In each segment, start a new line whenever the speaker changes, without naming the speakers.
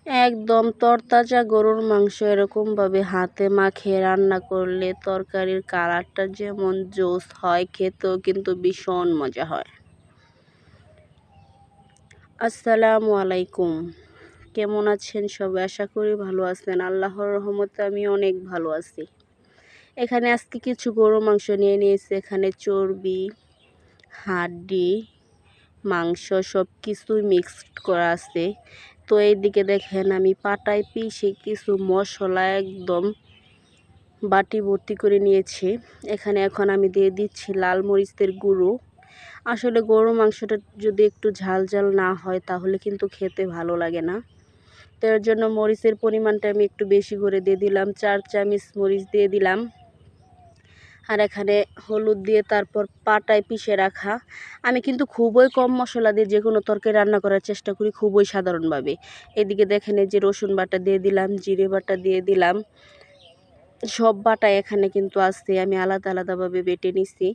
একদম তরতাজা গরুর মাংস এরকমভাবে হাতে মাখিয়ে রান্না করলে তরকারির কালারটা যেমন জোস হয়, খেতেও কিন্তু ভীষণ মজা হয়। আসসালামু আলাইকুম, কেমন আছেন সবাই? আশা করি ভালো আছেন। আল্লাহর রহমতে আমি অনেক ভালো আছি। এখানে আজকে কিছু গরুর মাংস নিয়ে নিয়েছি। এখানে চর্বি, হাড্ডি, মাংস সব কিছুই মিক্সড করা আছে। তো এইদিকে দেখেন আমি পাটায় পিষে কিছু মশলা একদম বাটি ভর্তি করে নিয়েছি। এখন আমি দিয়ে দিচ্ছি লাল মরিচের গুঁড়ো। আসলে গরুর মাংসটা যদি একটু ঝাল ঝাল না হয় তাহলে কিন্তু খেতে ভালো লাগে না। তো এর জন্য মরিচের পরিমাণটা আমি একটু বেশি করে দিয়ে দিলাম, 4 চামচ মরিচ দিয়ে দিলাম। আর এখানে হলুদ দিয়ে তারপর পাটায় পিষে রাখা। আমি কিন্তু খুবই কম মশলা দিয়ে যে কোনো তরকারি রান্না করার চেষ্টা করি, খুবই সাধারণভাবে। এদিকে দেখেন এই যে রসুন বাটা দিয়ে দিলাম, জিরে বাটা দিয়ে দিলাম, সব বাটা এখানে কিন্তু আছে, আমি আলাদা আলাদাভাবে বেটে নিছি।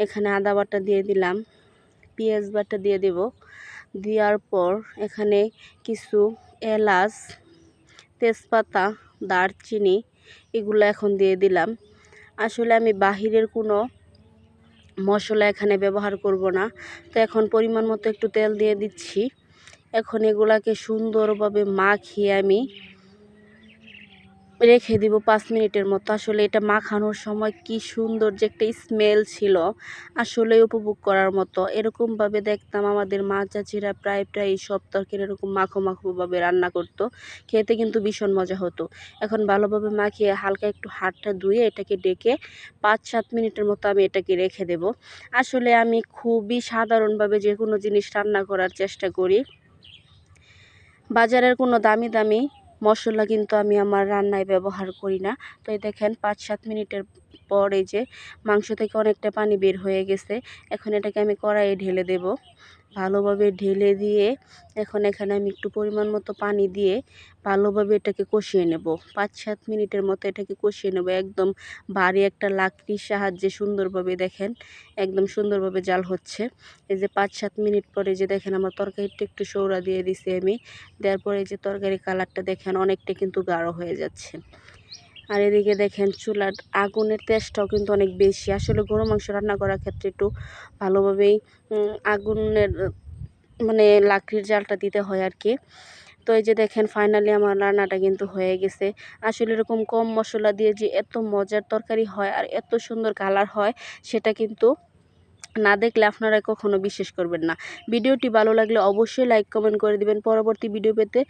এখানে আদা বাটা দিয়ে দিলাম, পেঁয়াজ বাটা দিয়ে দেব। দেওয়ার পর এখানে কিছু এলাচ, তেজপাতা, দারচিনি এগুলো এখন দিয়ে দিলাম। আসলে আমি বাহিরের কোনো মশলা এখানে ব্যবহার করব না। তো এখন পরিমাণ মতো একটু তেল দিয়ে দিচ্ছি। এখন এগুলাকে সুন্দরভাবে মাখিয়ে আমি রেখে দিব 5 মিনিটের মতো। আসলে এটা মাখানোর সময় কি সুন্দর যে একটা স্মেল ছিল, আসলে উপভোগ করার মতো। এরকমভাবে দেখতাম আমাদের মা চাচিরা প্রায় সব তরকারি এরকম মাখোভাবে রান্না করতো, খেতে কিন্তু ভীষণ মজা হতো। এখন ভালোভাবে মাখিয়ে হালকা একটু হাতটা ধুয়ে এটাকে ডেকে 5-7 মিনিটের মতো আমি এটাকে রেখে দেব। আসলে আমি খুবই সাধারণভাবে যে কোনো জিনিস রান্না করার চেষ্টা করি। বাজারের কোনো দামি মশলা কিন্তু আমি আমার রান্নায় ব্যবহার করি না। তো এই দেখেন 5-7 মিনিটের পর এই যে মাংস থেকে অনেকটা পানি বের হয়ে গেছে। এখন এটাকে আমি কড়াইয়ে ঢেলে দেব। ভালোভাবে ঢেলে দিয়ে এখন এখানে আমি একটু পরিমাণ মতো পানি দিয়ে ভালোভাবে এটাকে কষিয়ে নেব। 5-7 মিনিটের মতো এটাকে কষিয়ে নেব। একদম ভারী একটা লাকড়ির সাহায্যে সুন্দরভাবে দেখেন একদম সুন্দরভাবে জাল হচ্ছে। এই যে 5-7 মিনিট পরে যে দেখেন আমার তরকারিটা একটু সৌরা দিয়ে দিছি আমি। দেওয়ার পরে যে তরকারি কালারটা দেখেন অনেকটা কিন্তু গাঢ় হয়ে যাচ্ছে। আর এদিকে দেখেন চুলার আগুনের তেজটাও কিন্তু অনেক বেশি। আসলে গরু মাংস রান্না করার ক্ষেত্রে একটু ভালোভাবেই আগুনের মানে লাকড়ির জালটা দিতে হয় আর কি। তো এই যে দেখেন ফাইনালি আমার রান্নাটা কিন্তু হয়ে গেছে। আসলে এরকম কম মশলা দিয়ে যে এত মজার তরকারি হয় আর এত সুন্দর কালার হয়, সেটা কিন্তু না দেখলে আপনারা কখনো বিশ্বাস করবেন না। ভিডিওটি ভালো লাগলে অবশ্যই লাইক কমেন্ট করে দিবেন। পরবর্তী ভিডিও পেতে